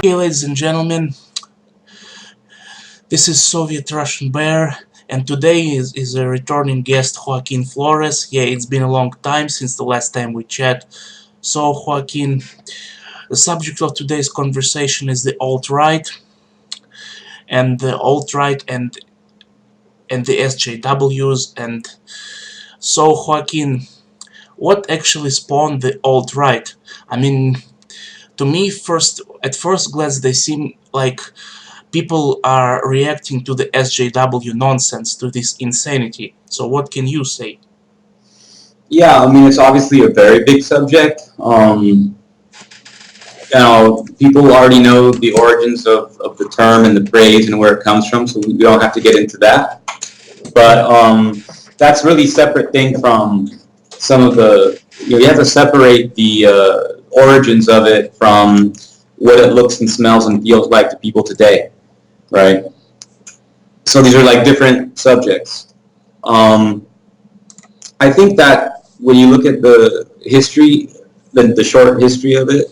Okay, ladies and gentlemen, this is Soviet Russian Bear, and today is a returning guest, Joaquin Flores. Yeah, it's been a long time since the last time we chat. So, Joaquin, the subject of today's conversation is the alt-right, and the alt-right and the SJWs. And so, Joaquin, what actually spawned the alt-right? I mean, to me, at first glance, they seem like people are reacting to the SJW nonsense, to this insanity. So what can you say? Yeah, I mean, it's obviously a very big subject. People already know the origins of the term and the phrase and where it comes from, so we don't have to get into that. But that's really separate thing from some of the, you have to separate the origins of it from what it looks and smells and feels like to people today, right? So these are like different subjects. I think that when you look at the history, the short history of it,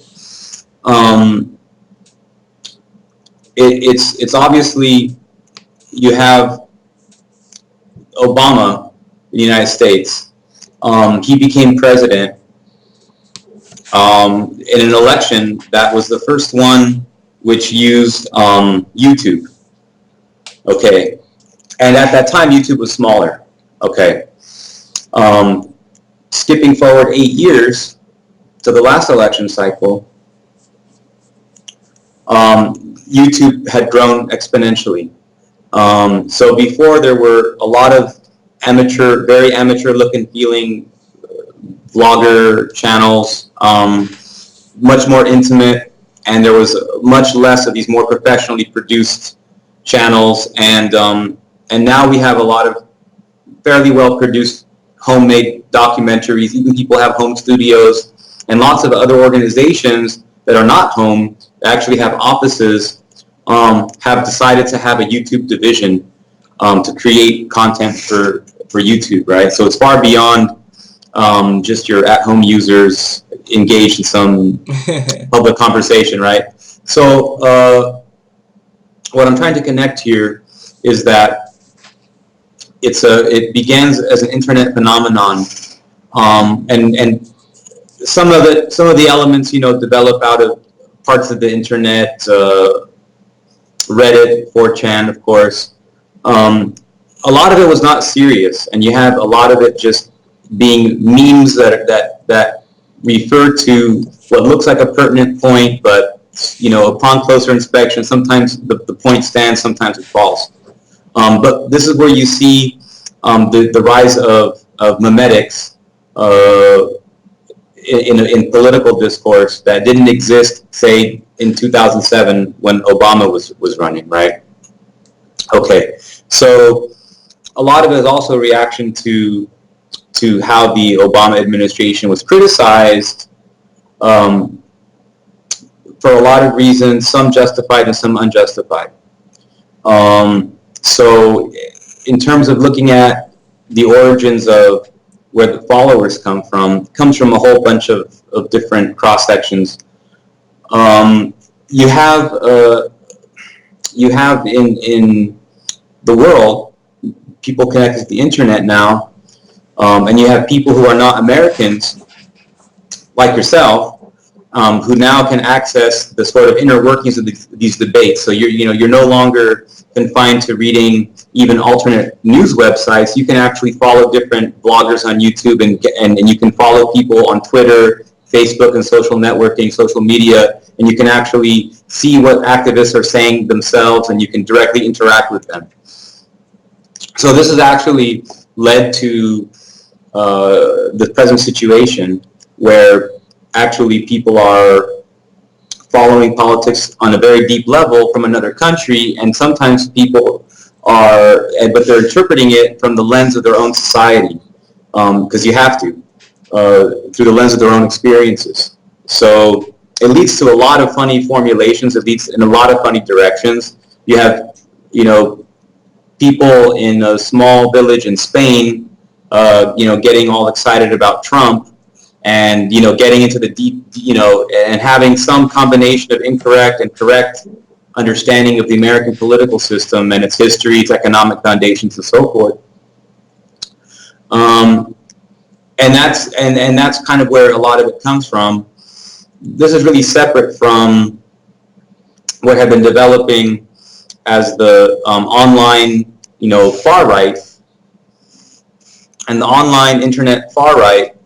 it's obviously, you have Obama in the United States. He became president in an election that was the first one which used YouTube. Okay, and at that time YouTube was smaller. Okay, skipping forward 8 years to the last election cycle, YouTube had grown exponentially. So before, there were a lot of amateur, very amateur look and feeling vlogger channels, much more intimate, and there was much less of these more professionally produced channels, and now we have a lot of fairly well produced homemade documentaries. Even people have home studios, and lots of other organizations that are not home, that actually have offices, have decided to have a YouTube division to create content for YouTube, right? So it's far beyond just your at-home users engaged in some public conversation, right? So what I'm trying to connect here is that it begins as an internet phenomenon, and some of the elements, develop out of parts of the internet, Reddit, 4chan, of course. A lot of it was not serious, and you have a lot of it just being memes that refer to what looks like a pertinent point, but upon closer inspection, sometimes the point stands, sometimes it falls. But this is where you see the rise of memetics in political discourse that didn't exist, say, in 2007 when Obama was running, right? Okay, so a lot of it is also a reaction to how the Obama administration was criticized for a lot of reasons, some justified and some unjustified. So in terms of looking at the origins of where the followers come from, comes from a whole bunch of different cross sections. You have in the world people connected to the internet now, and you have people who are not Americans, like yourself, who now can access the sort of inner workings of these debates. So you're no longer confined to reading even alternate news websites. You can actually follow different bloggers on YouTube, and you can follow people on Twitter, Facebook, and social networking, social media, and you can actually see what activists are saying themselves, and you can directly interact with them. So this has actually led to the present situation where actually people are following politics on a very deep level from another country, and sometimes people but they're interpreting it from the lens of their own society, because you have to, through the lens of their own experiences. So it leads to a lot of funny formulations. It leads in a lot of funny directions. You have, people in a small village in Spain, getting all excited about Trump, and getting into the deep, and having some combination of incorrect and correct understanding of the American political system and its history, its economic foundations, and so forth. And that's kind of where a lot of it comes from. This is really separate from what had been developing as the online, far right, and the online internet far right.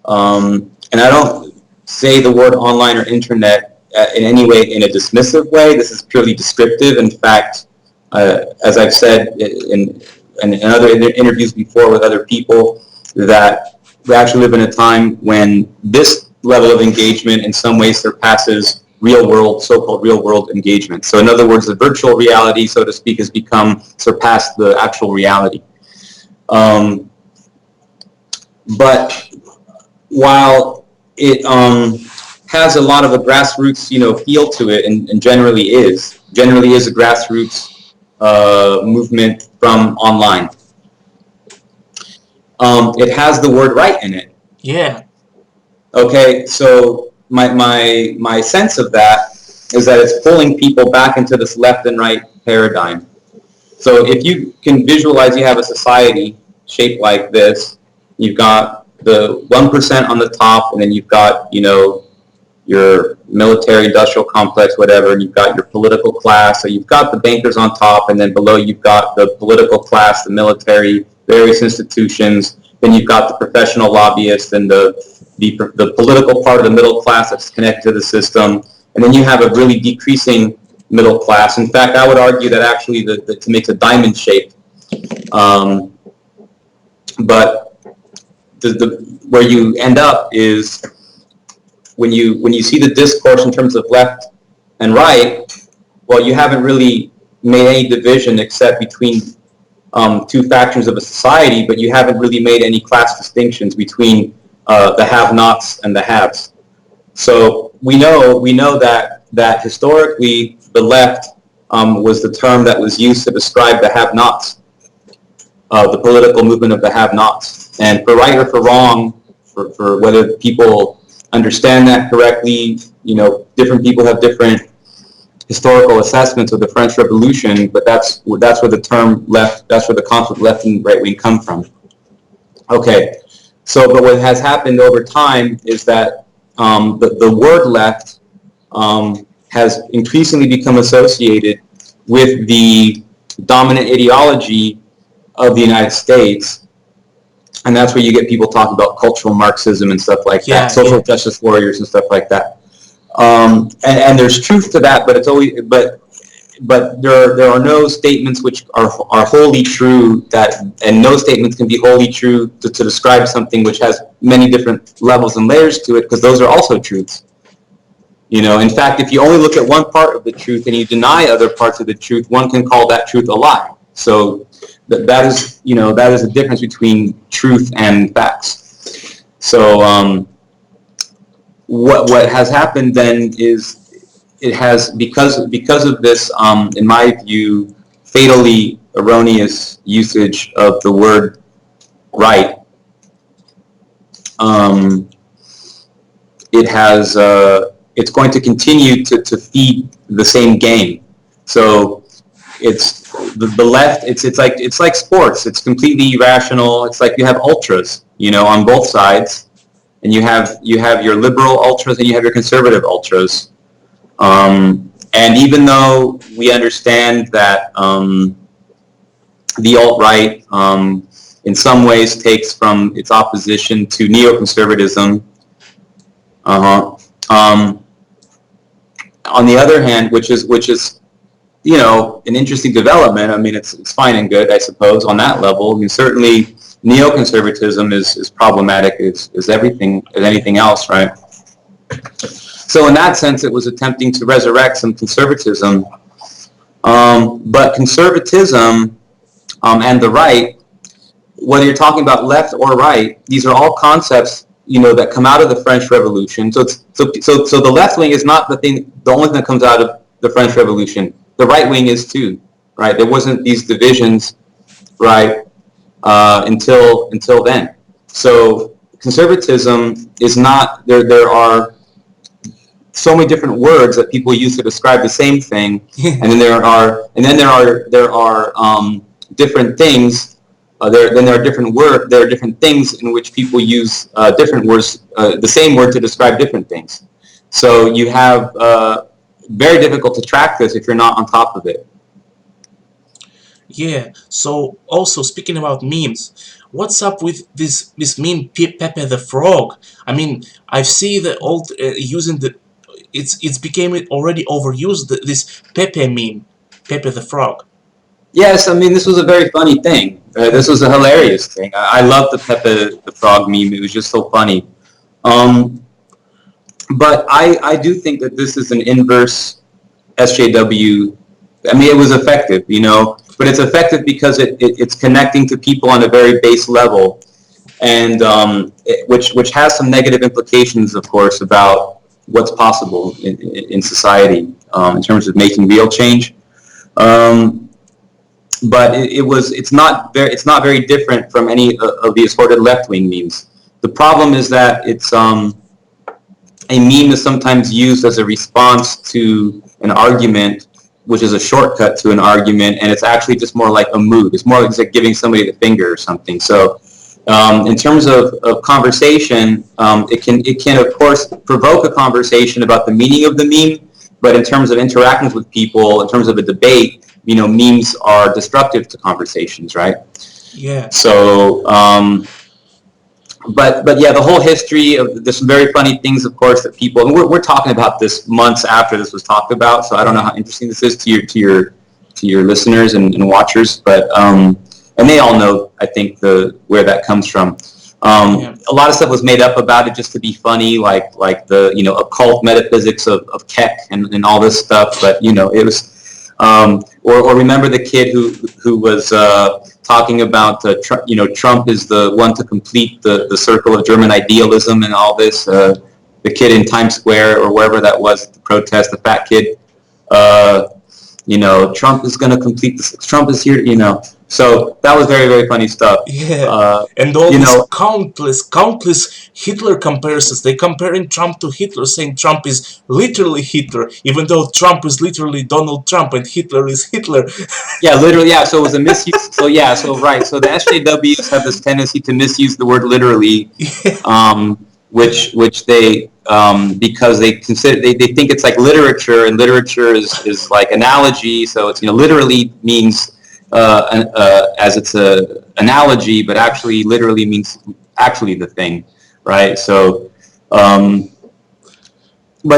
And I don't say the word online or internet in any way in a dismissive way. This is purely descriptive. In fact, as I've said in other interviews before with other people, that we actually live in a time when this level of engagement in some ways surpasses real world, so-called real world engagement. So in other words, the virtual reality, so to speak, has surpassed the actual reality. But while it has a lot of a grassroots, feel to it, and generally is a grassroots movement from online. It has the word right in it. Yeah. Okay, so my sense of that is that it's pulling people back into this left and right paradigm. So if you can visualize, you have a society shaped like this. You've got the 1% on the top, and then you've got, your military industrial complex, whatever, and you've got your political class. So you've got the bankers on top, and then below you've got the political class, the military, various institutions. Then you've got the professional lobbyists and the political part of the middle class that's connected to the system. And then you have a really decreasing middle class. In fact, I would argue that actually it makes a diamond shape. But where you end up is when you see the discourse in terms of left and right, well, you haven't really made any division except between two factions of a society, but you haven't really made any class distinctions between the have-nots and the haves. So we know that historically the left was the term that was used to describe the have-nots, the political movement of the have-nots. And for right or for wrong, for whether people understand that correctly, different people have different historical assessments of the French Revolution, but that's where the term left, that's where the concept left and right wing come from. Okay, so but what has happened over time is that the word left has increasingly become associated with the dominant ideology of the United States. And that's where you get people talking about cultural Marxism and stuff like that, social justice warriors and stuff like that. And there's truth to that, but it's always but there are no statements which are wholly true, and no statements can be wholly true to describe something which has many different levels and layers to it, because those are also truths. In fact, if you only look at one part of the truth and you deny other parts of the truth, one can call that truth a lie. So that is the difference between truth and facts. So what has happened then is it has, because of this, in my view, fatally erroneous usage of the word right, it's going to continue to feed the same game. So it's the left. It's like sports. It's completely irrational. It's like you have ultras, on both sides, and you have your liberal ultras and you have your conservative ultras. And even though we understand that the alt-right in some ways takes from its opposition to neoconservatism, on the other hand, which is an interesting development. I mean, it's fine and good, I suppose, on that level. I mean, certainly neoconservatism is problematic as anything else, right? So in that sense, it was attempting to resurrect some conservatism. But conservatism and the right, whether you're talking about left or right, these are all concepts that come out of the French Revolution. So the left wing is not the only thing that comes out of the French Revolution. The right wing is too, right? There wasn't these divisions, right, until then. So conservatism is not there. There are so many different words that people use to describe the same thing, and then there are different things. There are there are different things in which people use different words, the same word to describe different things. So you have very difficult to track this if you're not on top of it. Yeah. So also speaking about memes, what's up with this meme Pepe the Frog? I mean, I've seen the old using the it's became already overused this Pepe meme, Pepe the Frog. Yes, I mean this was a very funny thing. This was a hilarious thing. I love the Pepe the Frog meme. It was just so funny. Um, but I do think that this is an inverse SJW. I mean, it was effective, but it's effective because it's connecting to people on a very base level, and which has some negative implications, of course, about what's possible in society in terms of making real change. Um, but it's not very different from any of the assorted left wing memes. The problem is that a meme is sometimes used as a response to an argument, which is a shortcut to an argument, and it's actually just more like a mood. It's more like giving somebody the finger or something. So in terms of conversation, it can of course provoke a conversation about the meaning of the meme, but in terms of interactions with people, in terms of a debate, memes are destructive to conversations, right? Yeah. So but yeah, the whole history of there's some very funny things, of course, that people, and we're talking about this months after this was talked about, so I don't know how interesting this is to your listeners and watchers, but and they all know, I think, where that comes from. A lot of stuff was made up about it just to be funny, like the occult metaphysics of Keck and all this stuff, but it was. Or remember the kid who was talking about Trump is the one to complete the circle of German idealism and all this. The kid in Times Square or wherever that was, the protest, the fat kid. Trump is going to complete this. Trump is here. So that was very, very funny stuff. Yeah, and all these countless Hitler comparisons. They comparing Trump to Hitler, saying Trump is literally Hitler, even though Trump is literally Donald Trump and Hitler is Hitler. Yeah, literally. Yeah, so it was a misuse. So yeah, so right. So the SJWs have this tendency to misuse the word literally, which they because they consider they think it's like literature, and literature is like analogy. So it's literally means. As it's a analogy, but actually literally means actually the thing, right? So, but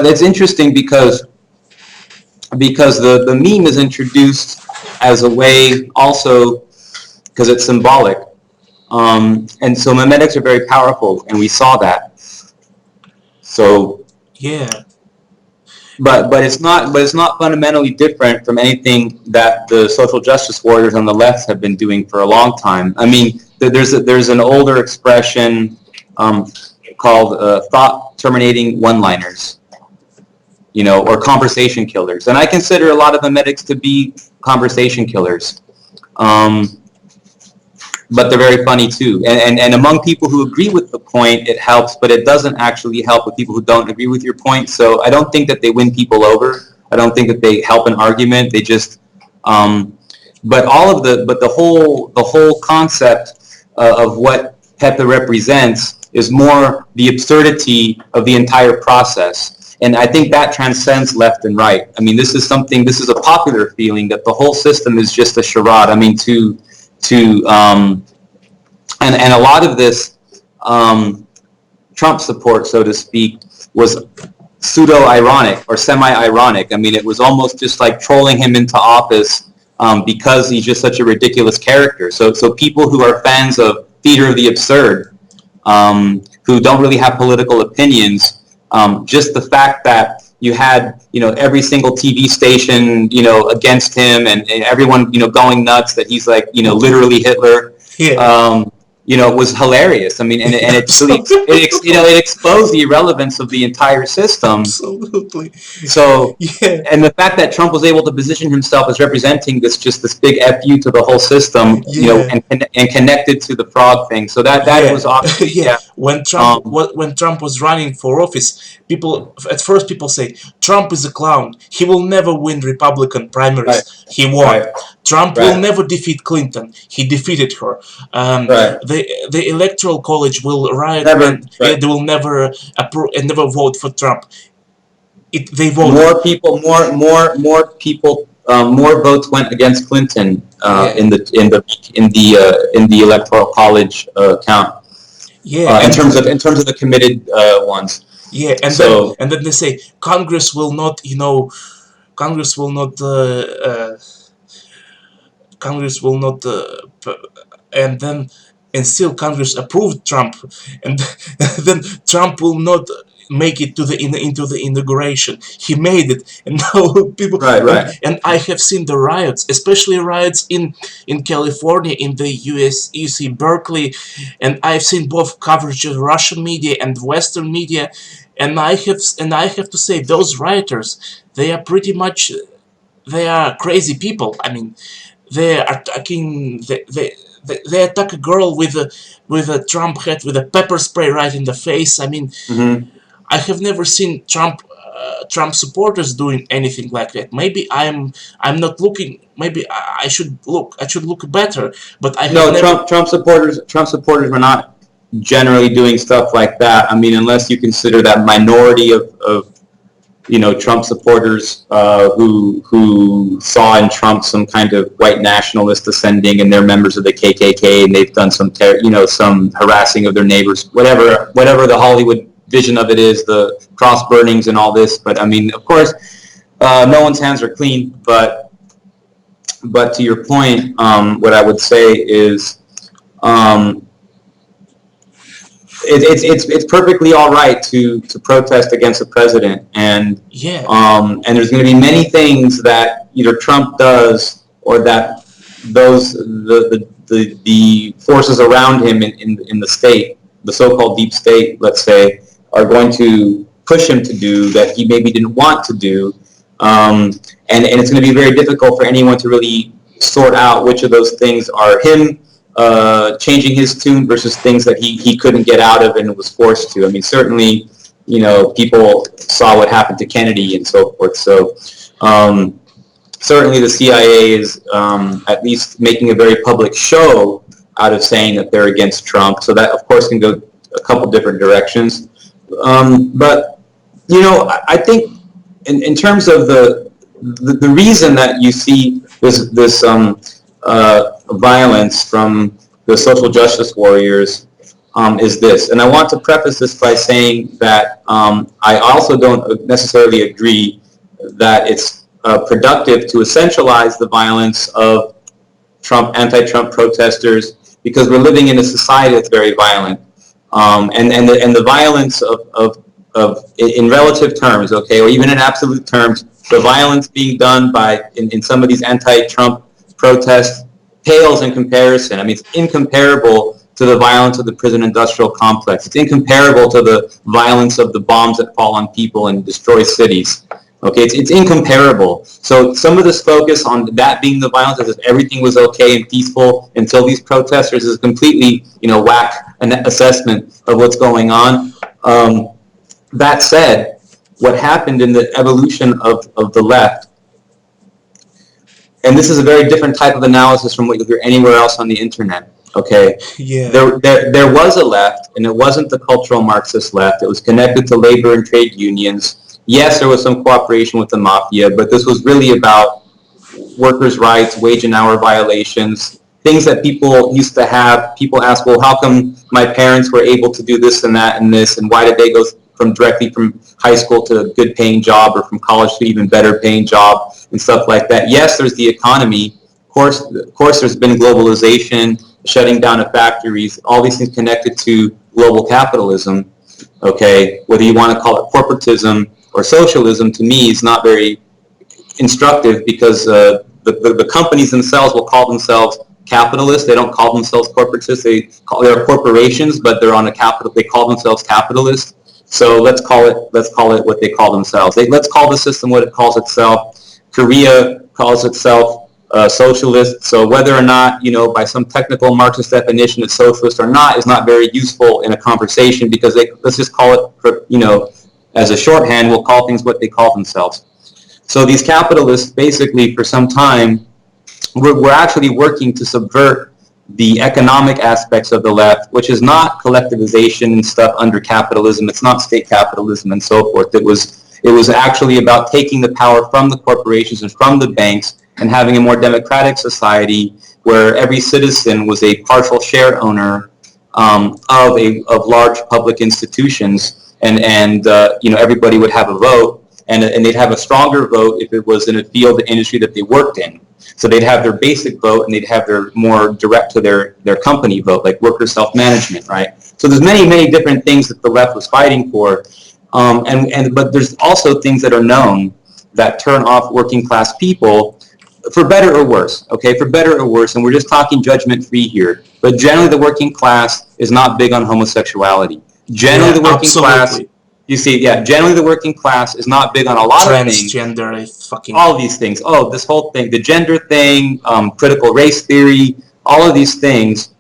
it's interesting because the meme is introduced as a way also because it's symbolic, and so memetics are very powerful, and we saw that. So yeah. But it's not fundamentally different from anything that the social justice warriors on the left have been doing for a long time. I mean, there's an older expression called thought terminating one-liners, or conversation killers, and I consider a lot of the medics to be conversation killers. But they're very funny too. And among people who agree with the point, it helps, but it doesn't actually help with people who don't agree with your point. So I don't think that they win people over. I don't think that they help an argument. They just, but the whole concept of what Pepe represents is more the absurdity of the entire process. And I think that transcends left and right. I mean, this is a popular feeling that the whole system is just a charade. I mean, and a lot of this Trump support, so to speak, was pseudo-ironic or semi-ironic. I mean, it was almost just like trolling him into office because he's just such a ridiculous character. So people who are fans of theater of the absurd, who don't really have political opinions, just the fact that you had, every single TV station, against him, and everyone, going nuts that he's like, literally Hitler. Yeah. it was hilarious. I mean, and it really, it exposed the irrelevance of the entire system. Absolutely. So, Yeah. and the fact that Trump was able to position himself as representing this big fu to the whole system, Yeah. and connected to the frog thing. So that Yeah. was obviously, Yeah. yeah. Um, When Trump was running for office, people at first people say Trump is a clown. He will never win Republican right, primaries. He won. right, Trump will right, never defeat Clinton. He defeated her. right. The electoral college will riot Never, when right. they will never approve and never vote for Trump. They voted. More people, more people, more votes went against Clinton Yeah. in the electoral college count, Yeah. in terms of the committed ones. Yeah, So and then they say Congress will not, Congress will not, Congress will not, and then and still Congress approved Trump, and then Trump will not make it to into the inauguration. He made it, and now people right, right. and I have seen the riots, especially riots in California, in the US UC Berkeley, and I've seen both coverage of Russian media and Western media, and I have to say those rioters, they are pretty much, they are crazy people. I mean, they are attacking they attack a girl with a Trump hat with a pepper spray right in the face. I mean, Hmm. I have never seen Trump supporters doing anything like that. Maybe I'm not looking. Maybe I should look. I should look better. But I have No, never. Trump supporters were not generally doing stuff like that. I mean, unless you consider that minority of Trump supporters who saw in Trump some kind of white nationalist ascending, and they're members of the KKK, and they've done some harassing of their neighbors, whatever the Hollywood vision of it is, the cross burnings and all this. But I mean, of course, no one's hands are clean. But to your point, what I would say is. Um, it's perfectly all right to protest against the president, Yeah, and there's going to be many things that either Trump does or that the forces around him in the state, the so-called deep state, let's say, are going to push him to do that he maybe didn't want to do, and it's going to be very difficult for anyone to really sort out which of those things are him changing his tune versus things that he couldn't get out of and was forced to. I mean, certainly, people saw what happened to Kennedy and so forth. So certainly the CIA is at least making a very public show out of saying that they're against Trump. So that, of course, can go a couple different directions. But, I think in terms of the reason that you see this violence from the social justice warriors is this. And I want to preface this by saying that I also don't necessarily agree that it's productive to essentialize the violence of anti-Trump protesters, because we're living in a society that's very violent. And the violence of in relative terms, okay, or even in absolute terms, the violence being done in some of these anti-Trump protests pales in comparison. I mean, it's incomparable to the violence of the prison industrial complex. It's incomparable to the violence of the bombs that fall on people and destroy cities. Okay, it's incomparable. So some of this focus on that being the violence, as if everything was okay and peaceful until these protesters, is completely, whack an assessment of what's going on. That said, what happened in the evolution of the left, and this is a very different type of analysis from what you'll hear anywhere else on the internet. Okay, yeah, there was a left, and it wasn't the cultural Marxist left. It was connected to labor and trade unions. Yes, there was some cooperation with the mafia, but this was really about workers' rights, wage and hour violations, things that people used to have. People ask, well, how come my parents were able to do this and that and this, and why did they go directly from high school to a good paying job, or from college to even better paying job, and stuff like that? Yes, there's the economy. Of course, there's been globalization, shutting down of factories, all these things connected to global capitalism. Okay, whether you want to call it corporatism or socialism, to me is not very instructive, because the companies themselves will call themselves capitalists. They don't call themselves corporatists. They're corporations, but they're on a capital. They call themselves capitalists. So let's call it what they call themselves. Let's call the system what it calls itself. Korea calls itself socialist. So whether or not, by some technical Marxist definition it's socialist or not is not very useful in a conversation, because let's just call it, as a shorthand, we'll call things what they call themselves. So these capitalists, basically, for some time, we're actually working to subvert the economic aspects of the left, which is not collectivization and stuff under capitalism. It's not state capitalism and so forth. It was actually about taking the power from the corporations and from the banks and having a more democratic society where every citizen was a partial share owner of large public institutions, and everybody would have a vote, and they'd have a stronger vote if it was in a field, the industry that they worked in. So they'd have their basic vote, and they'd have their more direct to their company vote, like worker self-management, right? So there's many, many different things that the left was fighting for, but there's also things that are known that turn off working class people, for better or worse, okay, for better or worse, and we're just talking judgment-free here, but generally the working class is not big on homosexuality. Generally the working class, you see, generally the working class is not big on a lot of things. Transgender, all these things. Oh, this whole thing, the gender thing, critical race theory, all of these things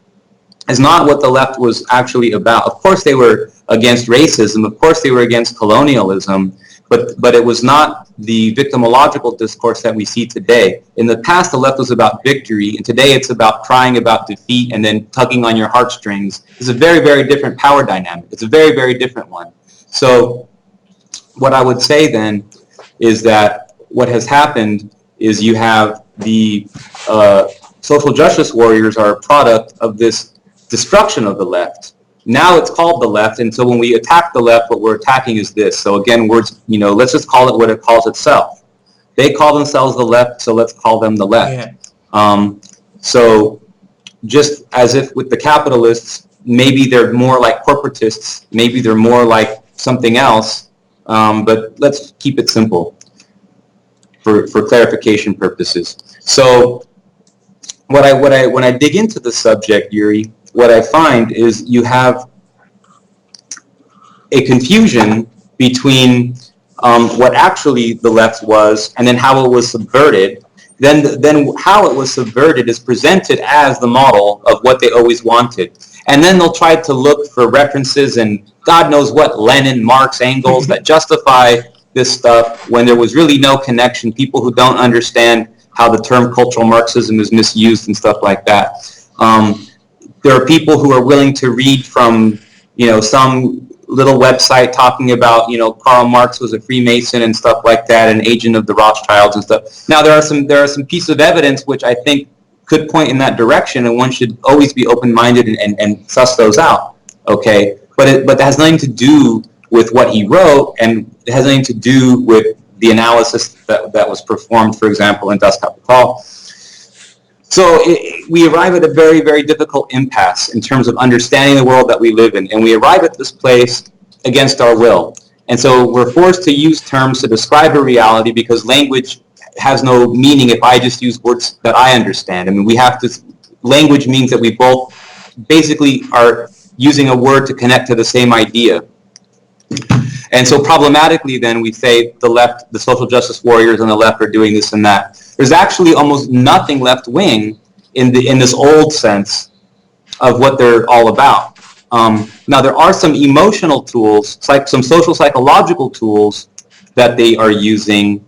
is not what the left was actually about. Of course they were against racism, of course they were against colonialism, but it was not the victimological discourse that we see today. In the past, the left was about victory, and today it's about crying about defeat and then tugging on your heartstrings. It's a very, very different power dynamic. It's a very, very different one. So what I would say then is that what has happened is you have the social justice warriors are a product of this destruction of the left. Now it's called the left, and so when we attack the left, what we're attacking is this. So again, let's just call it what it calls itself. They call themselves the left, so let's call them the left. Yeah. So just as if with the capitalists, maybe they're more like corporatists, maybe they're more like something else, but let's keep it simple for clarification purposes. So when I dig into the subject, Yuri, what I find is you have a confusion between what actually the left was and then how it was subverted. Then how it was subverted is presented as the model of what they always wanted. And then they'll try to look for references and God knows what, Lenin, Marx, Engels, that justify this stuff when there was really no connection. People who don't understand how the term cultural Marxism is misused and stuff like that. There are people who are willing to read from, some little website talking about, Karl Marx was a Freemason and stuff like that, an agent of the Rothschilds and stuff. Now there are some pieces of evidence which I think could point in that direction, and one should always be open-minded and suss those out. Okay, but that has nothing to do with what he wrote, and it has nothing to do with the analysis that was performed, for example, in Das Kapital. So we arrive at a very, very difficult impasse in terms of understanding the world that we live in, and we arrive at this place against our will. And so we're forced to use terms to describe a reality because language has no meaning if I just use words that I understand. I mean, language means that we both basically are using a word to connect to the same idea. And so problematically then we say the left, the social justice warriors on the left are doing this and that. There's actually almost nothing left-wing in this old sense of what they're all about. Now there are some emotional tools, some social psychological tools that they are using,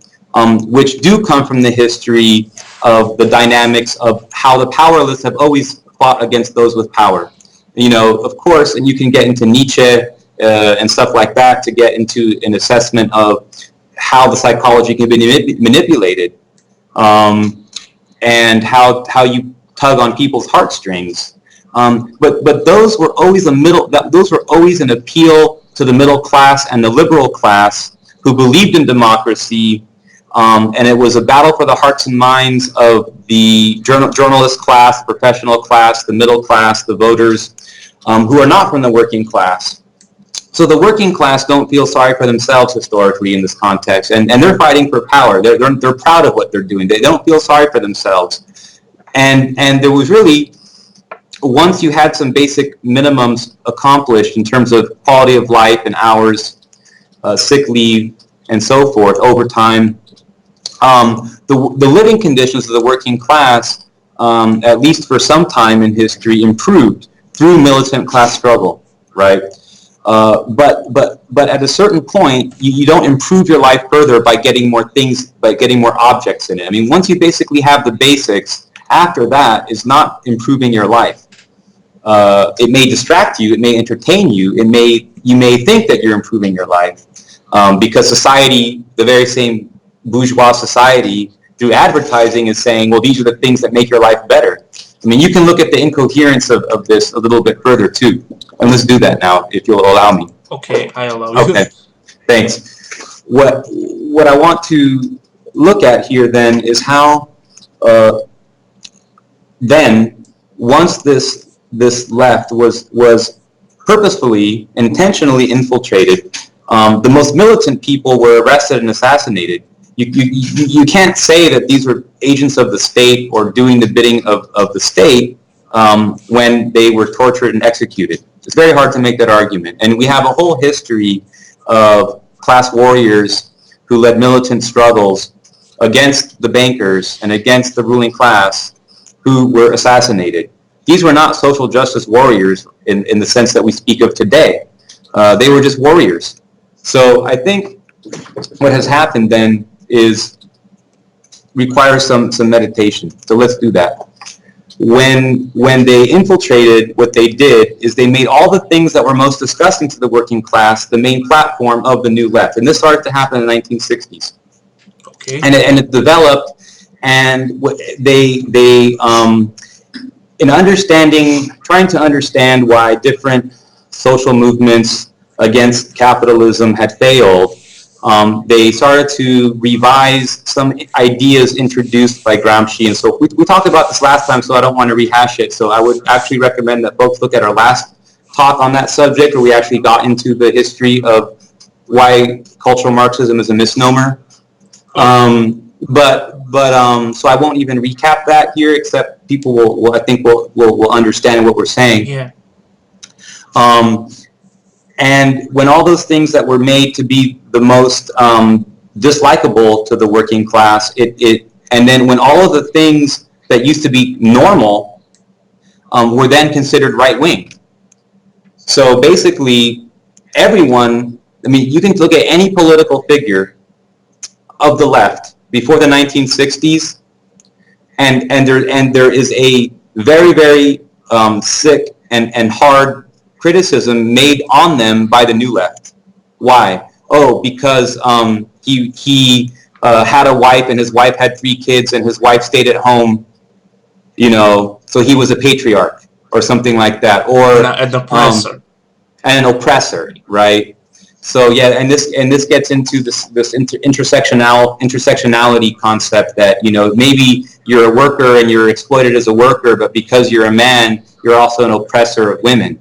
which do come from the history of the dynamics of how the powerless have always fought against those with power. Of course, and you can get into Nietzsche and stuff like that to get into an assessment of how the psychology can be manipulated, and how you tug on people's heartstrings. But those were always those were always an appeal to the middle class and the liberal class who believed in democracy, and it was a battle for the hearts and minds of the journalist class, the professional class, the middle class, the voters, who are not from the working class. So the working class don't feel sorry for themselves historically in this context, and they're fighting for power. They're proud of what they're doing. They don't feel sorry for themselves. And there was really, once you had some basic minimums accomplished in terms of quality of life and hours, sick leave, and so forth, overtime, the living conditions of the working class, at least for some time in history, improved through militant class struggle, right? But at a certain point, you don't improve your life further by getting more things, by getting more objects in it. I mean, once you basically have the basics, after that is not improving your life. It may distract you, it may entertain you, you may think that you're improving your life, because society, the very same bourgeois society, through advertising is saying, well, these are the things that make your life better. I mean, you can look at the incoherence of this a little bit further too. And let's do that now, if you'll allow me. Okay, I allow you. Okay, thanks. What I want to look at here then is how then, once this left was purposefully, intentionally infiltrated, the most militant people were arrested and assassinated. You can't say that these were agents of the state or doing the bidding of the state when they were tortured and executed. It's very hard to make that argument. And we have a whole history of class warriors who led militant struggles against the bankers and against the ruling class who were assassinated. These were not social justice warriors in the sense that we speak of today. They were just warriors. So I think what has happened then is requires some meditation. So let's do that. When they infiltrated, what they did is they made all the things that were most disgusting to the working class the main platform of the new left. And this started to happen in the 1960s. Okay. And it developed, and they in understanding, trying to understand why different social movements against capitalism had failed, they started to revise some ideas introduced by Gramsci. And so we talked about this last time, so I don't want to rehash it. So I would actually recommend that folks look at our last talk on that subject, where we actually got into the history of why cultural Marxism is a misnomer. So I won't even recap that here, except people will I think will understand what we're saying. Yeah. And when all those things that were made to be the most dislikable to the working class, and then when all of the things that used to be normal were then considered right wing. So basically, everyone, I mean, you can look at any political figure of the left before the 1960s, and there is a very, very sick and hard criticism made on them by the new left. Why? Oh, because he had a wife and his wife had 3 kids and his wife stayed at home, so he was a patriarch or something like that, or an oppressor. An oppressor, right? So yeah, and this gets into this intersectionality concept that maybe you're a worker and you're exploited as a worker, but because you're a man, you're also an oppressor of women.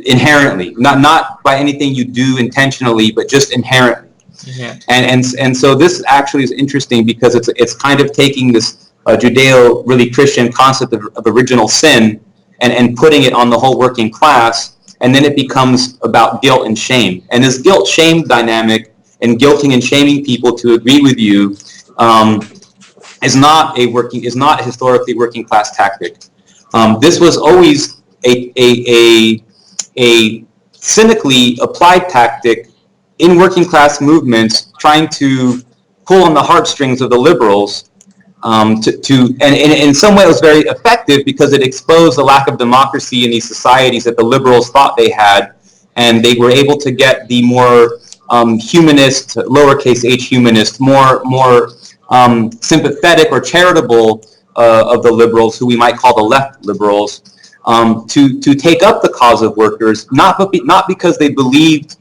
Inherently, not by anything you do intentionally, but just inherently. Yeah. And so this actually is interesting because it's kind of taking this Judeo really Christian concept of original sin and putting it on the whole working class, and then it becomes about guilt and shame. And this guilt shame dynamic and guilting and shaming people to agree with you is not a historically working class tactic. This was always a cynically applied tactic in working class movements, trying to pull on the heartstrings of the liberals, and in some way it was very effective because it exposed the lack of democracy in these societies that the liberals thought they had, and they were able to get the more humanist, lowercase h humanist, more sympathetic or charitable of the liberals, who we might call the left liberals, to take up the cause of workers, not because they believed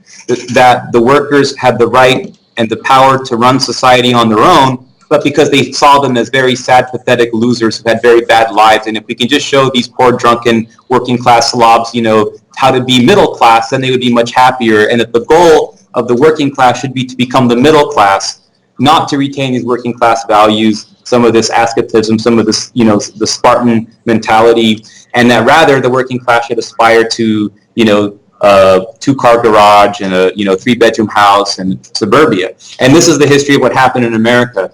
that the workers had the right and the power to run society on their own, but because they saw them as very sad, pathetic losers who had very bad lives. And if we can just show these poor, drunken, working class slobs, how to be middle class, then they would be much happier. And that the goal of the working class should be to become the middle class, not to retain these working class values, some of this asceticism, some of this, the Spartan mentality, and that rather the working class should aspire to, a two-car garage and a, three-bedroom house and suburbia. And this is the history of what happened in America.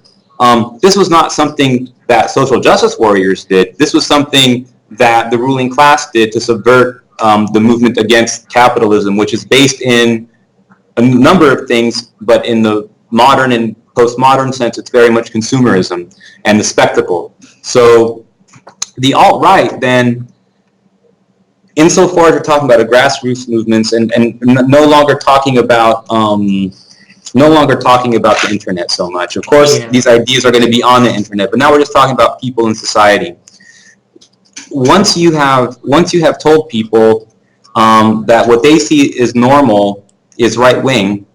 This was not something that social justice warriors did. This was something that the ruling class did to subvert the movement against capitalism, which is based in a number of things, but in the modern and postmodern sense, it's very much consumerism and the spectacle. So the alt-right then, insofar as you're talking about a grassroots movements and no longer talking about the internet so much. Of course, these ideas are going to be on the internet, but now we're just talking about people in society. Once you have told people that what they see is normal is right wing,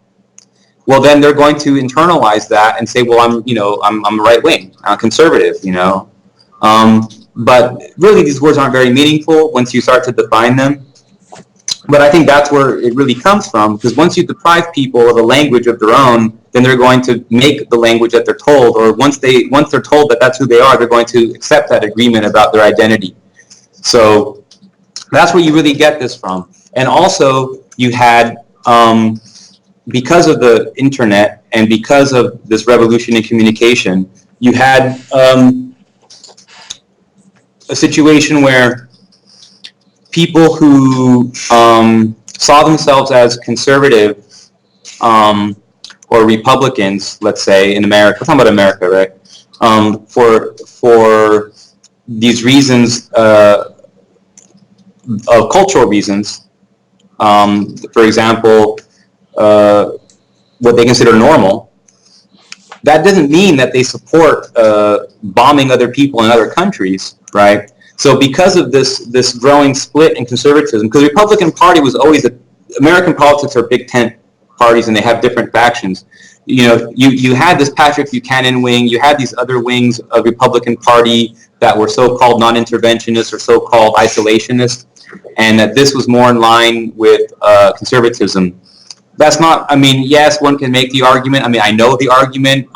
well, then they're going to internalize that and say, well, I'm right wing, conservative, But really, these words aren't very meaningful once you start to define them. But I think that's where it really comes from, because once you deprive people of a language of their own, then they're going to make the language that they're told, or once they're told that that's who they are, they're going to accept that agreement about their identity. So that's where you really get this from. And also, you had, because of the internet and because of this revolution in communication, you had a situation where people who saw themselves as conservative or Republicans, let's say in America, we're talking about America, right? For these reasons, of cultural reasons, for example, what they consider normal, that doesn't mean that they support bombing other people in other countries, right? So because of this growing split in conservatism, because the Republican Party was always American politics are big tent parties and they have different factions. You had this Patrick Buchanan wing, you had these other wings of Republican Party that were so-called non-interventionist or so-called isolationist, and that this was more in line with conservatism. That's not, yes, one can make the argument. I know the argument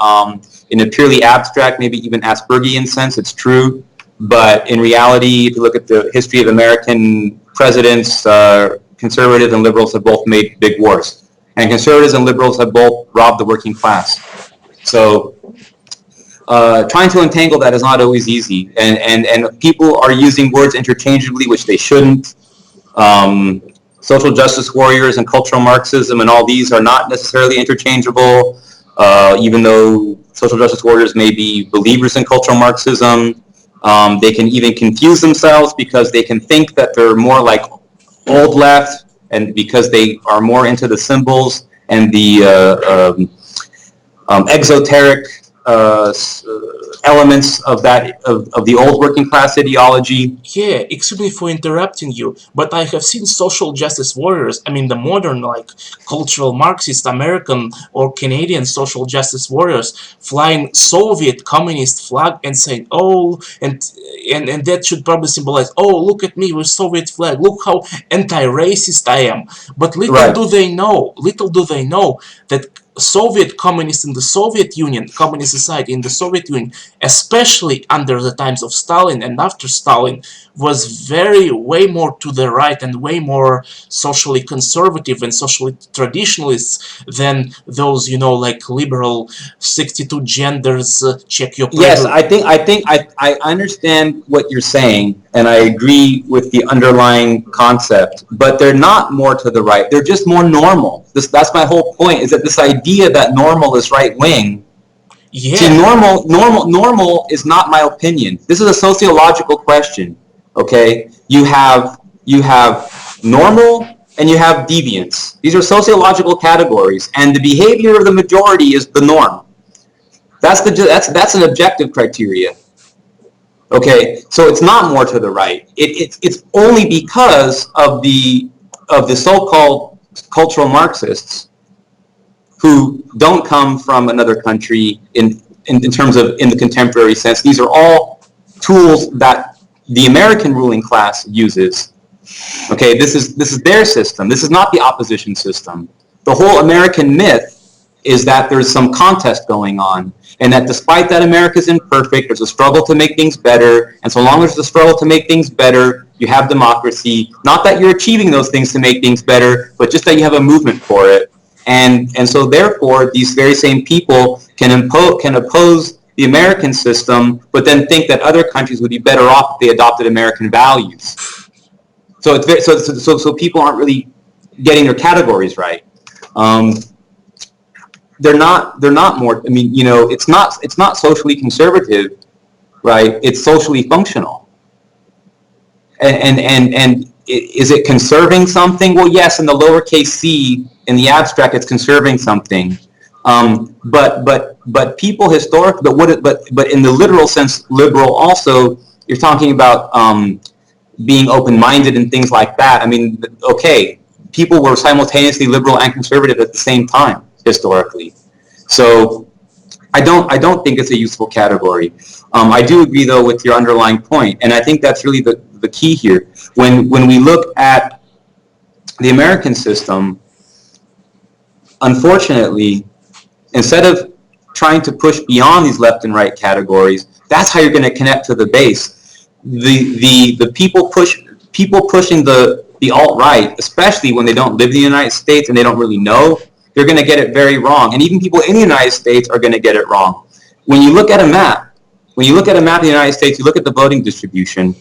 in a purely abstract, maybe even Aspergian sense, it's true. But in reality, if you look at the history of American presidents, conservatives and liberals have both made big wars. And conservatives and liberals have both robbed the working class. So trying to untangle that is not always easy. And people are using words interchangeably, which they shouldn't. Social justice warriors and cultural Marxism and all these are not necessarily interchangeable, even though social justice warriors may be believers in cultural Marxism. They can even confuse themselves because they can think that they're more like old left, and because they are more into the symbols and the exoteric elements of the old working class ideology. Yeah, excuse me for interrupting you, but I have seen social justice warriors, the modern, cultural Marxist American or Canadian social justice warriors flying Soviet communist flag and saying, oh, and that should probably symbolize, oh, look at me with Soviet flag, look how anti-racist I am. But little do they know that Soviet communists in the Soviet Union, communist society in the Soviet Union, especially under the times of Stalin and after Stalin, was way more to the right and way more socially conservative and socially traditionalists than those, liberal 62 genders, check your pleasure. Yes, I understand what you're saying, and I agree with the underlying concept, but they're not more to the right. They're just more normal. That's my whole point, is that this idea that normal is right wing. Yeah. See, normal is not my opinion. This is a sociological question. Okay, you have normal and you have deviance. These are sociological categories, and the behavior of the majority is the norm. That's an objective criteria. Okay, so it's not more to the right. It's only because of the so-called cultural Marxists who don't come from another country in terms of in the contemporary sense. These are all tools that the American ruling class uses. Okay, this is their system. This is not the opposition system. The whole American myth is that there's some contest going on, and that despite that America's imperfect, there's a struggle to make things better, and so long as there's a struggle to make things better, you have democracy. Not that you're achieving those things to make things better, but just that you have a movement for it. And so therefore, these very same people can oppose the American system, but then think that other countries would be better off if they adopted American values. So it's very, so people aren't really getting their categories right. They're not more. I mean, it's not socially conservative, right? It's socially functional. And is it conserving something? Well, yes, in the lowercase c, in the abstract, it's conserving something. But people historically, but in the literal sense, liberal also, you're talking about being open-minded and things like that. I mean, okay, people were simultaneously liberal and conservative at the same time historically. So I don't think it's a useful category. I do agree though with your underlying point, and I think that's really the key here. When we look at the American system, unfortunately, instead of trying to push beyond these left and right categories, that's how you're going to connect to the base. The people pushing the alt-right, especially when they don't live in the United States and they don't really know, they're going to get it very wrong. And even people in the United States are going to get it wrong. When you look at a map of the United States, you look at the voting distribution,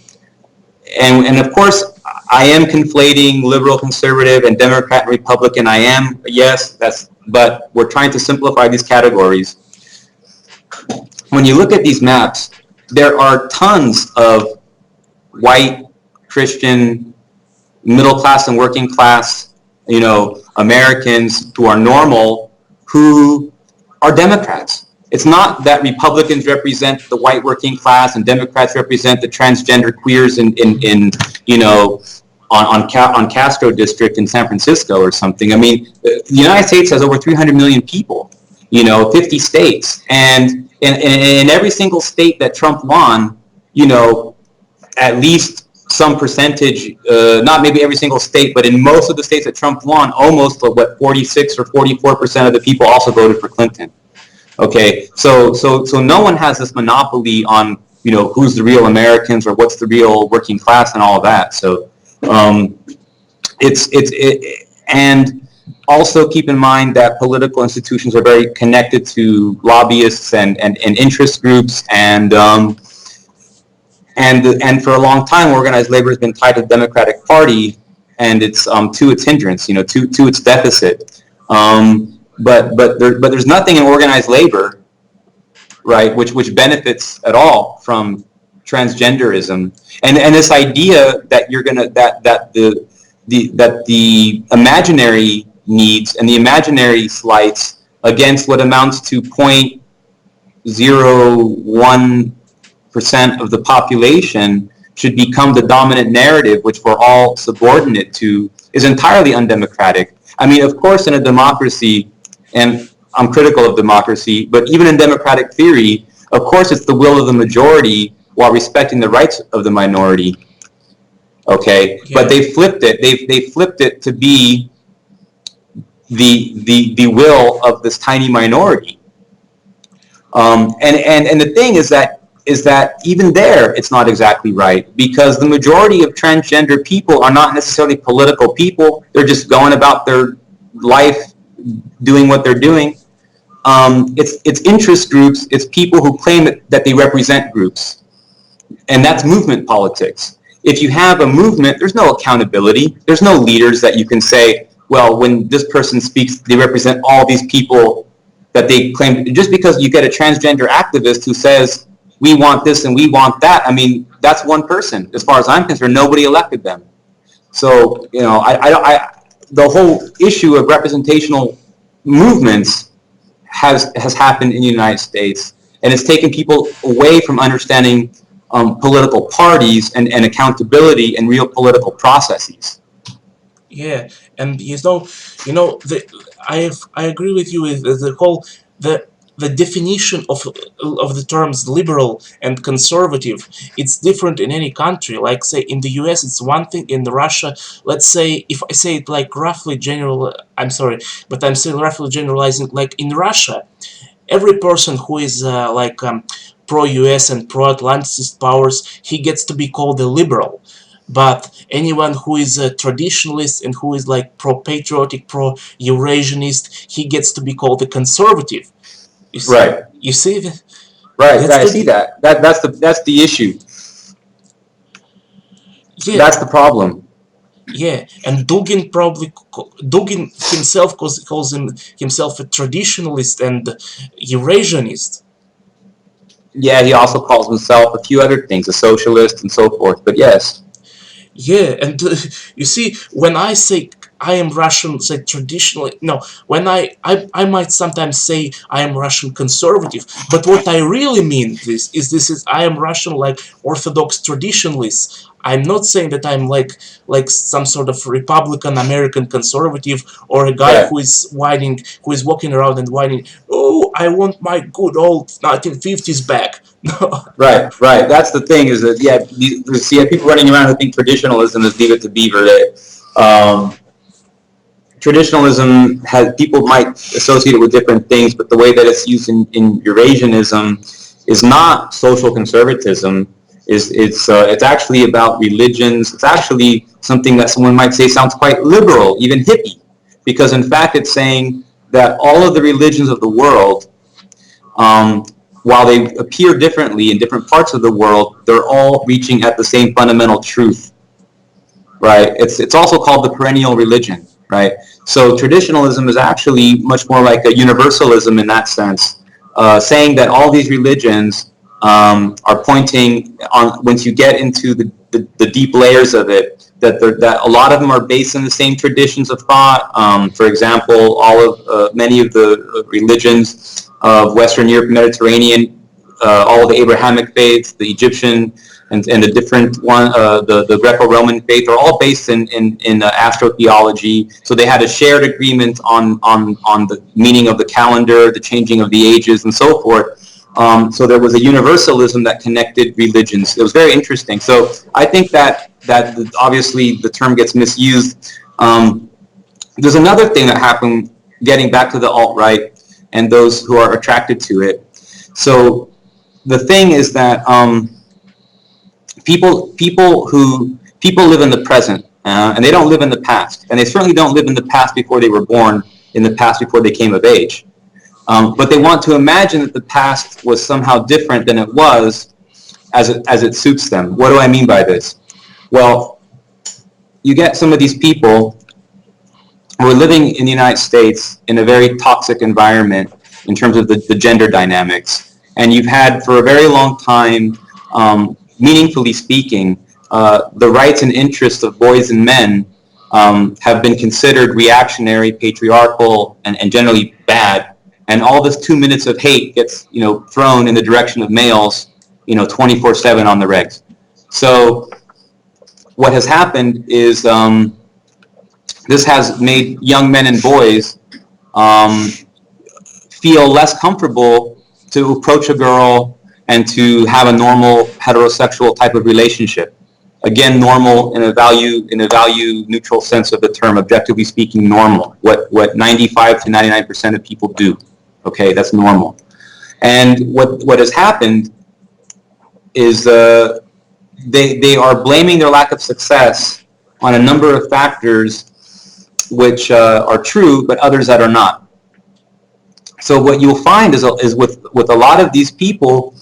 and of course, I am conflating liberal, conservative, and Democrat and Republican. I am, yes, but we're trying to simplify these categories. When you look at these maps, there are tons of white, Christian, middle class and working class, Americans who are normal, who are Democrats. It's not that Republicans represent the white working class and Democrats represent the transgender queers on Castro District in San Francisco or something. I mean, the United States has over 300 million people, 50 states, and in every single state that Trump won, at least some percentage, not maybe every single state, but in most of the states that Trump won, almost 46 or 44% of the people also voted for Clinton. Okay, so no one has this monopoly on who's the real Americans or what's the real working class and all of that. So and also keep in mind that political institutions are very connected to lobbyists and interest groups and for a long time, organized labor has been tied to the Democratic Party and it's to its hindrance, to its deficit. But there's nothing in organized labor, right, which benefits at all from transgenderism, and this idea that you're gonna that the imaginary needs and the imaginary slights against what amounts to 0.01% of the population should become the dominant narrative, which we're all subordinate to, is entirely undemocratic. I mean, of course, in a democracy, and I'm critical of democracy, but even in democratic theory, of course, it's the will of the majority while respecting the rights of the minority. Okay, yeah. But they flipped it. They flipped it to be the will of this tiny minority. And the thing is that even there, it's not exactly right, because the majority of transgender people are not necessarily political people. They're just going about their life doing what they're doing. It's interest groups. It's people who claim that they represent groups. And that's movement politics. If you have a movement, there's no accountability. There's no leaders that you can say, well, when this person speaks, they represent all these people that they claim. Just because you get a transgender activist who says, we want this and we want that, I mean, that's one person. As far as I'm concerned, nobody elected them. So, the whole issue of representational movements has happened in the United States, and it's taken people away from understanding political parties and accountability and real political processes. Yeah, and I agree with you with the whole the definition of the terms liberal and conservative, it's different in any country. Like say in the US it's one thing, in Russia, let's say, if I say it like roughly general, I'm sorry, but I'm still roughly generalizing, like in Russia every person who is pro-US and pro-Atlanticist powers, he gets to be called a liberal. But anyone who is a traditionalist and who is like pro-patriotic, pro-Eurasianist, he gets to be called a conservative. You see, Right. you see, Right. that's I see the that. That's the issue. yeah, That's the problem. yeah. And Dugin himself calls himself a traditionalist and Eurasianist. Yeah, he also calls himself a few other things, a socialist and so forth. But yes, Yeah, and you see, when I say I am Russian, say traditionally, no, when I might sometimes say I am Russian conservative, but what I really mean this is I am Russian like Orthodox traditionalist. I'm not saying that I'm like some sort of Republican American conservative or a guy right, who is walking around and whining, oh, I want my good old 1950s back. No, right, right. That's the thing is that yeah, you see people running around who think traditionalism is leave it to Beaver. Traditionalism has people might associate it with different things, but the way that it's used in Eurasianism is not social conservatism. It's actually about religions. It's actually something that someone might say sounds quite liberal, even hippie, because in fact it's saying that all of the religions of the world, um, while they appear differently in different parts of the world, they're all reaching at the same fundamental truth, right? It's also called the perennial religion, right? So traditionalism is actually much more like a universalism in that sense, saying that all these religions are pointing on, once you get into the deep layers of it, that a lot of them are based in the same traditions of thought. For example, many of the religions of Western Europe, Mediterranean, all of the Abrahamic faiths, the Egyptian, and the different one, the Greco-Roman faith, are all based in astrotheology. So they had a shared agreement on the meaning of the calendar, the changing of the ages, and so forth. So there was a universalism that connected religions. It was very interesting. So I think that obviously the term gets misused. There's another thing that happened, getting back to the alt-right and those who are attracted to it. So the thing is that people live in the present, and they don't live in the past, and they certainly don't live in the past before they were born, in the past before they came of age. But they want to imagine that the past was somehow different than it was, as it suits them. What do I mean by this? Well, you get some of these people who are living in the United States in a very toxic environment in terms of the gender dynamics, and you've had for a very long time, meaningfully speaking, the rights and interests of boys and men have been considered reactionary, patriarchal, and generally bad. And all this 2 minutes of hate gets thrown in the direction of males, 24/7 on the regs. So what has happened is this has made young men and boys feel less comfortable to approach a girl and to have a normal heterosexual type of relationship. Again, normal in a value neutral sense of the term, objectively speaking, normal. What 95 to 99% of people do. Okay, that's normal. And what has happened is they are blaming their lack of success on a number of factors which are true, but others that are not. So what you'll find is with a lot of these people,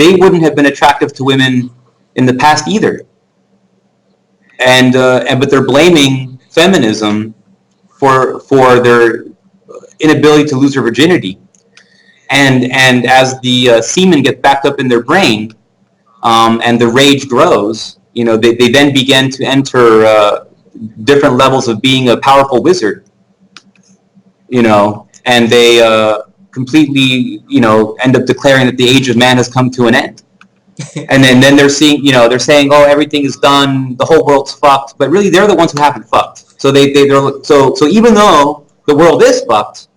they wouldn't have been attractive to women in the past either, but they're blaming feminism for their inability to lose their virginity, and as the semen gets backed up in their brain, and the rage grows, they then begin to enter different levels of being a powerful wizard, and they completely, end up declaring that the age of man has come to an end. And then they're saying, oh, everything is done, the whole world's fucked, but really they're the ones who haven't fucked. So so even though the world is fucked,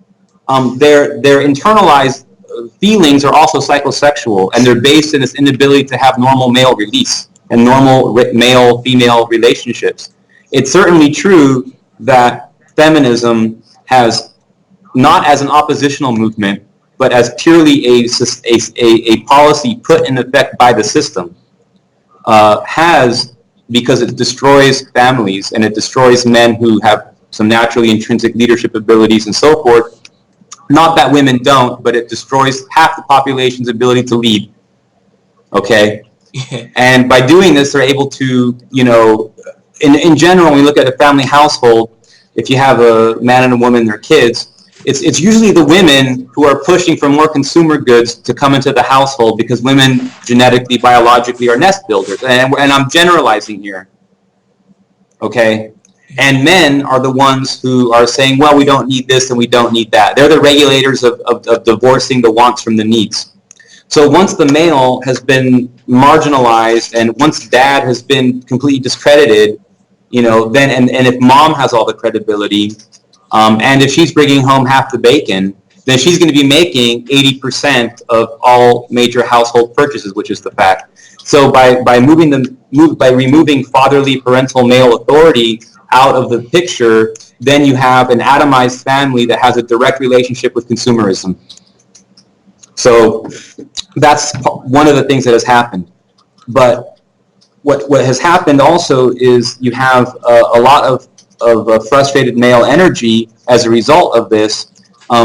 their internalized feelings are also psychosexual, and they're based in this inability to have normal male release and normal male-female relationships. It's certainly true that feminism has, not as an oppositional movement, but as purely a policy put in effect by the system, has, because it destroys families and it destroys men who have some naturally intrinsic leadership abilities and so forth. Not that women don't, but it destroys half the population's ability to lead. Okay? Yeah. And by doing this, they're able to, in general, when we look at a family household, if you have a man and a woman and their kids, it's usually the women who are pushing for more consumer goods to come into the household, because women genetically, biologically are nest builders. And I'm generalizing here. Okay? And men are the ones who are saying, well, we don't need this and we don't need that. They're the regulators of divorcing the wants from the needs. So once the male has been marginalized and once dad has been completely discredited, then and if mom has all the credibility, and if she's bringing home half the bacon, then she's going to be making 80% of all major household purchases, which is the fact. So by removing fatherly parental male authority out of the picture, then you have an atomized family that has a direct relationship with consumerism. So that's one of the things that has happened. But what has happened also is you have a lot of frustrated male energy as a result of this.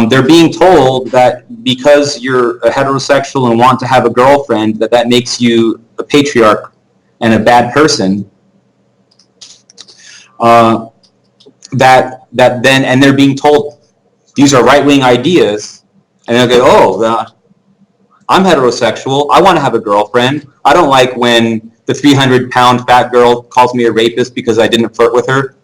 They're being told that because you're a heterosexual and want to have a girlfriend, that makes you a patriarch and a bad person. And they're being told these are right-wing ideas, and they'll go, oh, I'm heterosexual, I want to have a girlfriend. I don't like when the 300-pound fat girl calls me a rapist because I didn't flirt with her.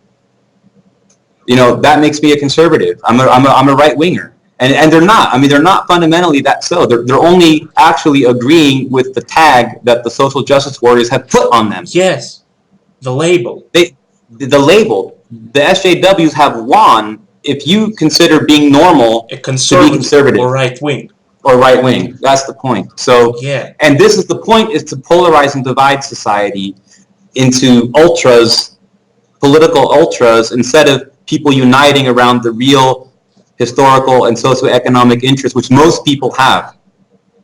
That makes me a conservative. I'm a right-winger. And they're not. I mean, they're not fundamentally that so. They're only actually agreeing with the tag that the social justice warriors have put on them. Yes, the label. The label. The SJWs have won if you consider being normal A to be conservative or right wing. or right wing. That's the point. So, yeah. And this is the point: is to polarize and divide society into ultras, political ultras, instead of people uniting around the real historical and socioeconomic interests, which most people have.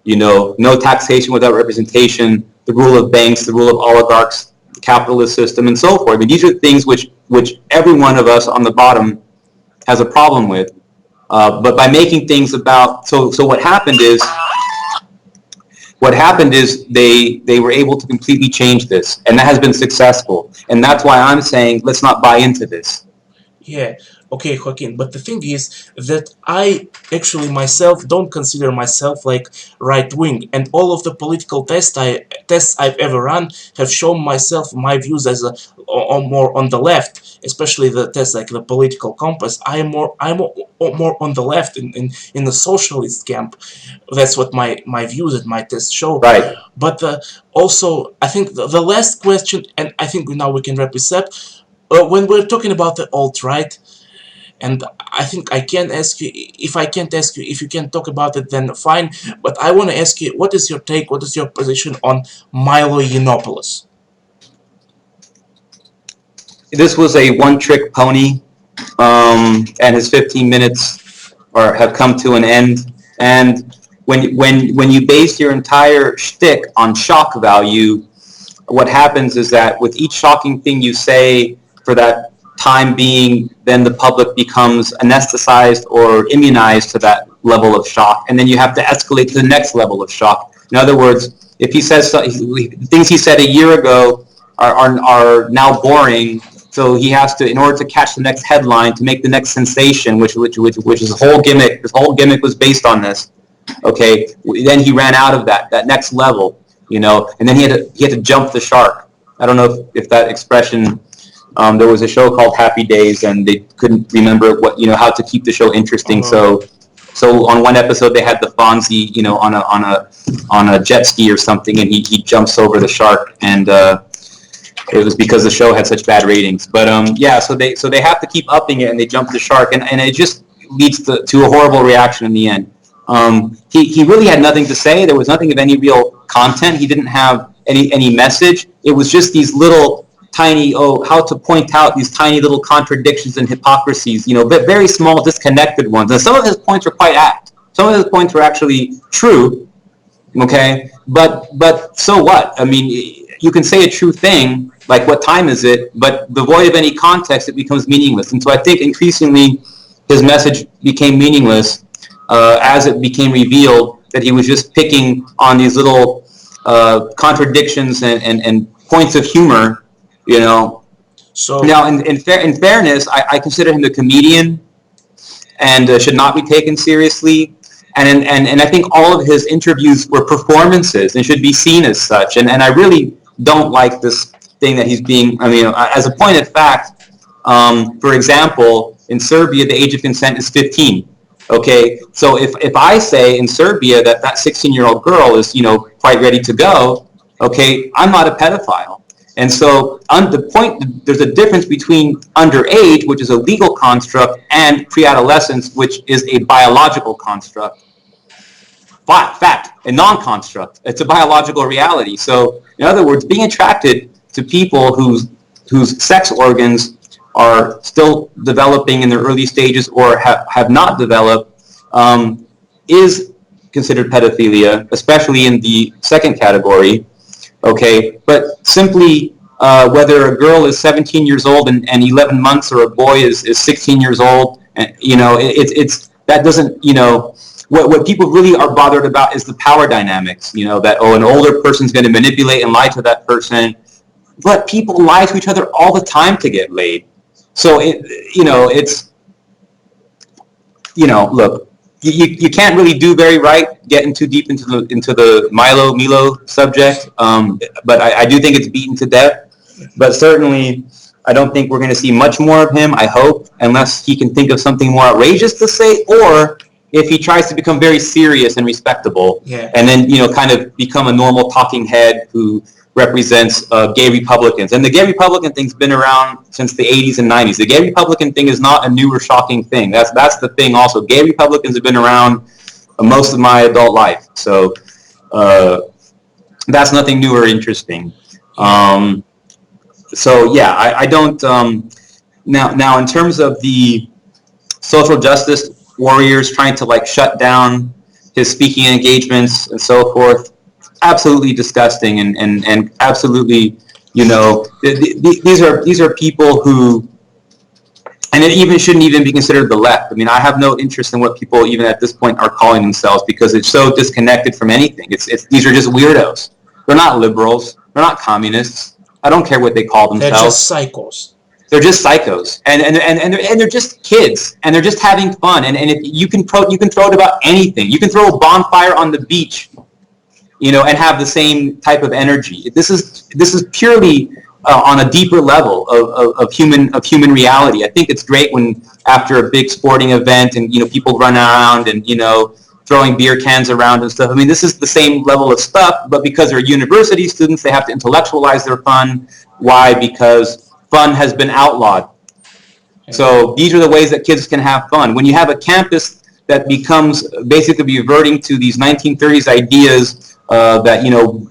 No taxation without representation, the rule of banks, the rule of oligarchs, the capitalist system, and so forth. I mean, these are things which every one of us on the bottom has a problem with. But by making things about, so what happened is they were able to completely change this, and that has been successful. And that's why I'm saying let's not buy into this. Yeah, okay, Joaquin, but the thing is that I actually myself don't consider myself like right wing, and all of the political tests I've ever run have shown my views as more on the left, especially the tests like the political compass. I'm more on the left in the socialist camp. That's what my views and my tests show. Right. But also, I think the last question, and I think now we can wrap this up. When we're talking about the alt-right, and I think I can't ask you, if I can't ask you if you can talk about it, then fine, but I want to ask you, what is your take, what is your position on Milo Yiannopoulos? This was a one-trick pony, and his 15 minutes have come to an end. And when you base your entire shtick on shock value, what happens is that with each shocking thing you say, for that time being, then the public becomes anesthetized or immunized to that level of shock, and then you have to escalate to the next level of shock. In other words, if he says things he said a year ago are now boring, so he has to, in order to catch the next headline, to make the next sensation, which is a whole gimmick. This whole gimmick was based on this. Okay, then he ran out of that next level, and then he had to jump the shark. I don't know if that expression. There was a show called Happy Days, and they couldn't remember how to keep the show interesting. So on one episode they had the Fonzie, on a jet ski or something, and he jumps over the shark, and it was because the show had such bad ratings. But so they have to keep upping it, and they jump the shark, and leads to a horrible reaction in the end. He really had nothing to say. There was nothing of any real content. He didn't have any message. It was just these little tiny, how to point out these tiny little contradictions and hypocrisies, but very small, disconnected ones. And some of his points were quite apt. Some of his points were actually true, okay? But so what? I mean, you can say a true thing, like what time is it, but devoid of any context, it becomes meaningless. And so I think increasingly his message became meaningless as it became revealed that he was just picking on these little contradictions and points of humor, So now, in fairness, I consider him a comedian and should not be taken seriously. And I think all of his interviews were performances and should be seen as such. And I really don't like this thing that he's being, as a point of fact, for example, in Serbia, the age of consent is 15. Okay, so if I say in Serbia that 16-year-old girl is, quite ready to go, okay, I'm not a pedophile. And so there's a difference between underage, which is a legal construct, and pre-adolescence, which is a biological construct. Fact, a non-construct. It's a biological reality. So, in other words, being attracted to people whose sex organs are still developing in their early stages or have not developed is considered pedophilia, especially in the second category. Okay, but simply whether a girl is 17 years old and 11 months or a boy is 16 years old, and it's that doesn't, what people really are bothered about is the power dynamics, that an older person's going to manipulate and lie to that person, but people lie to each other all the time to get laid. So look, you can't really do very right getting too deep into the Milo subject, but I do think it's beaten to death. But certainly, I don't think we're going to see much more of him, I hope, unless he can think of something more outrageous to say, or if he tries to become very serious and respectable, and then kind of become a normal talking head who represents gay Republicans. And the gay Republican thing's been around since the 80s and 90s. The gay Republican thing is not a new or shocking thing. That's the thing also. Gay Republicans have been around most of my adult life. So that's nothing new or interesting. I don't... Now, in terms of the social justice warriors trying to shut down his speaking engagements and so forth, absolutely disgusting and absolutely, these are people who, and it even shouldn't even be considered the left. I mean, I have no interest in what people even at this point are calling themselves because it's so disconnected from anything. These are just weirdos. They're not liberals. They're not communists. I don't care what they call themselves. They're just psychos. They're just psychos, and they're just kids, and they're just having fun. And if you can throw it about anything. You can throw a bonfire on the beach, and have the same type of energy. This is purely on a deeper level of human reality. I think it's great when after a big sporting event and people run around and throwing beer cans around and stuff. I mean, this is the same level of stuff, but because they're university students, they have to intellectualize their fun. Why? Because fun has been outlawed. So these are the ways that kids can have fun. When you have a campus that becomes basically reverting to these 1930s ideas that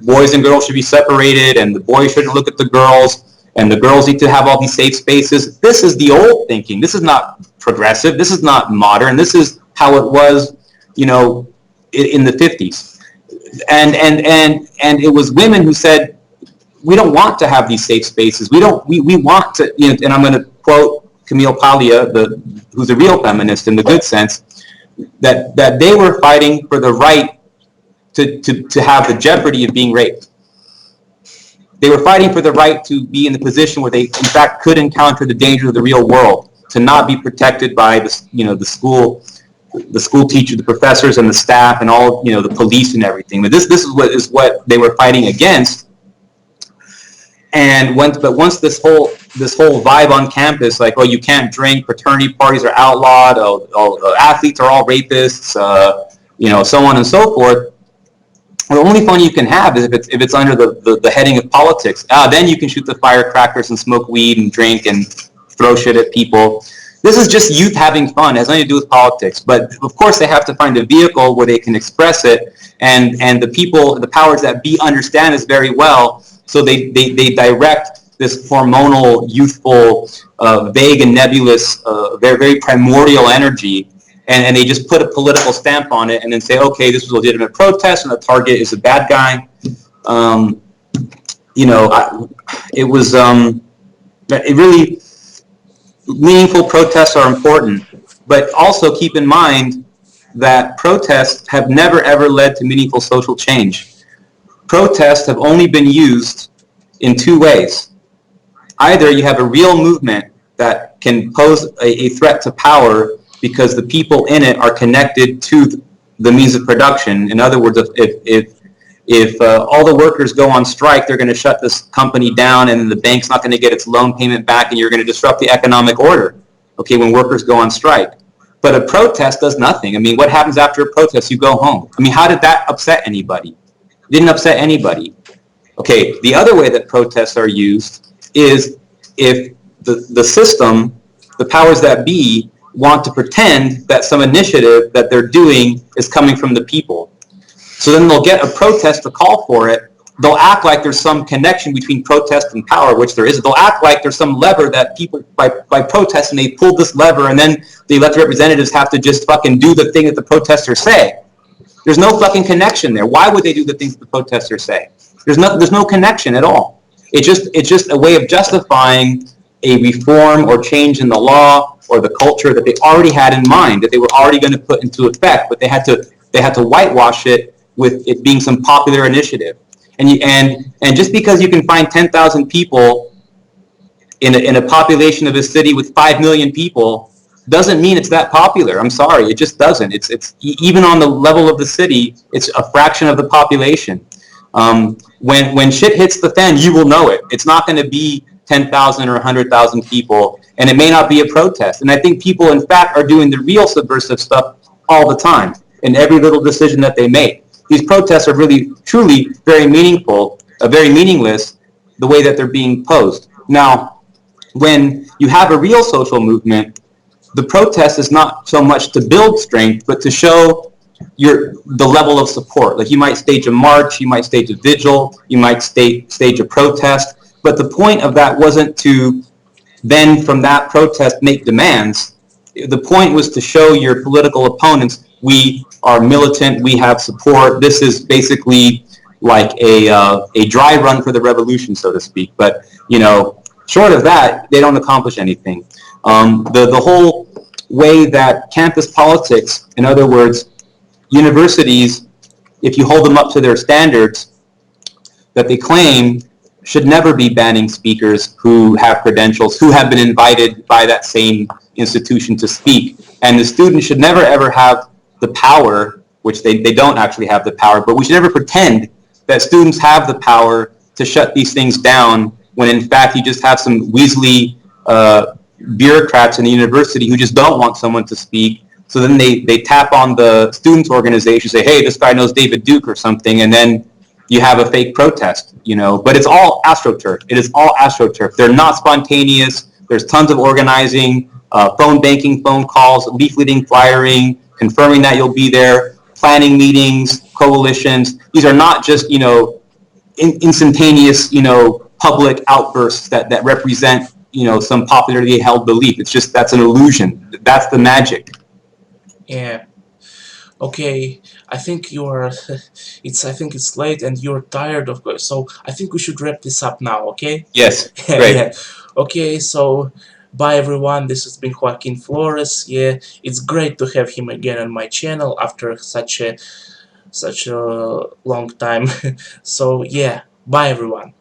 boys and girls should be separated, and the boys shouldn't look at the girls, and the girls need to have all these safe spaces. This is the old thinking. This is not progressive. This is not modern. This is how it was, in the 50s. And it was women who said, we don't want to have these safe spaces. We want to, and I'm going to quote Camille Paglia, who's a real feminist in the good sense, that they were fighting for the right to have the jeopardy of being raped. They were fighting for the right to be in the position where they, in fact, could encounter the danger of the real world, to not be protected by the school teacher, the professors, and the staff, and all the police and everything. But this is what they were fighting against. And once this whole vibe on campus, like, you can't drink, fraternity parties are outlawed, athletes are all rapists, so on and so forth. The only fun you can have is if it's under the heading of politics. Then you can shoot the firecrackers and smoke weed and drink and throw shit at people. This is just youth having fun. It has nothing to do with politics. But of course, they have to find a vehicle where they can express it, and the people, the powers that be, understand this very well. So they direct this hormonal, youthful, vague and nebulous, very very primordial energy, and they just put a political stamp on it, and then say, okay, this was a legitimate protest, and the target is a bad guy. Um, it was it really meaningful protests are important, but also keep in mind that protests have never ever led to meaningful social change. Protests have only been used in two ways. Either you have a real movement that can pose a threat to power because the people in it are connected to the means of production. In other words, if all the workers go on strike, they're going to shut this company down, and the bank's not going to get its loan payment back, and you're going to disrupt the economic order, okay, when workers go on strike. But a protest does nothing. I mean, what happens after a protest? You go home. I mean, how did that upset anybody? It didn't upset anybody. Okay, the other way that protests are used is if the system, the powers that be, want to pretend that some initiative that they're doing is coming from the people. So then they'll get a protest to call for it. They'll act like there's some connection between protest and power, which there isn't. They'll act like there's some lever that people, by protesting, they pulled this lever, and then the elected representatives have to just fucking do the thing that the protesters say. There's no fucking connection there. Why would they do the things that the protesters say? There's no connection at all. It's just a way of justifying a reform or change in the law or the culture that they already had in mind, that they were already going to put into effect, but they had to whitewash it with it being some popular initiative. And just because you can find 10,000 people in a population of a city with 5 million people doesn't mean it's that popular. I'm sorry, it just doesn't. It's even on the level of the city, it's a fraction of the population. When shit hits the fan, you will know it. It's not going to be 10,000 or 100,000 people, and it may not be a protest. And I think people, in fact, are doing the real subversive stuff all the time in every little decision that they make. These protests are really, truly very meaningful, very meaningless, the way that they're being posed. Now, when you have a real social movement, the protest is not so much to build strength, but to show the level of support. Like, you might stage a march, you might stage a vigil, you might stage a protest, but the point of that wasn't to then from that protest make demands. The point was to show your political opponents, we are militant, we have support. This is basically like a dry run for the revolution, so to speak. But, short of that, they don't accomplish anything. The whole way that campus politics, in other words, universities, if you hold them up to their standards that they claim, should never be banning speakers who have credentials, who have been invited by that same institution to speak. And the students should never ever have the power, which they don't actually have the power, but we should never pretend that students have the power to shut these things down when in fact you just have some weaselly bureaucrats in the university who just don't want someone to speak. So then they tap on the students' organization, say, hey, this guy knows David Duke or something, and then you have a fake protest, But it's all astroturf. It is all astroturf. They're not spontaneous. There's tons of organizing, phone banking, phone calls, leafleting, flyering, confirming that you'll be there, planning meetings, coalitions. These are not just, instantaneous, public outbursts that represent, some popularly held belief. It's just, that's an illusion. That's the magic. Yeah. Okay, I think you're I think it's late and you're tired of so I think we should wrap this up now, okay? Yes, Yeah. great. Okay, so bye everyone. This has been Joaquin Flores. Yeah, it's great to have him again on my channel after such a long time. So yeah, bye everyone.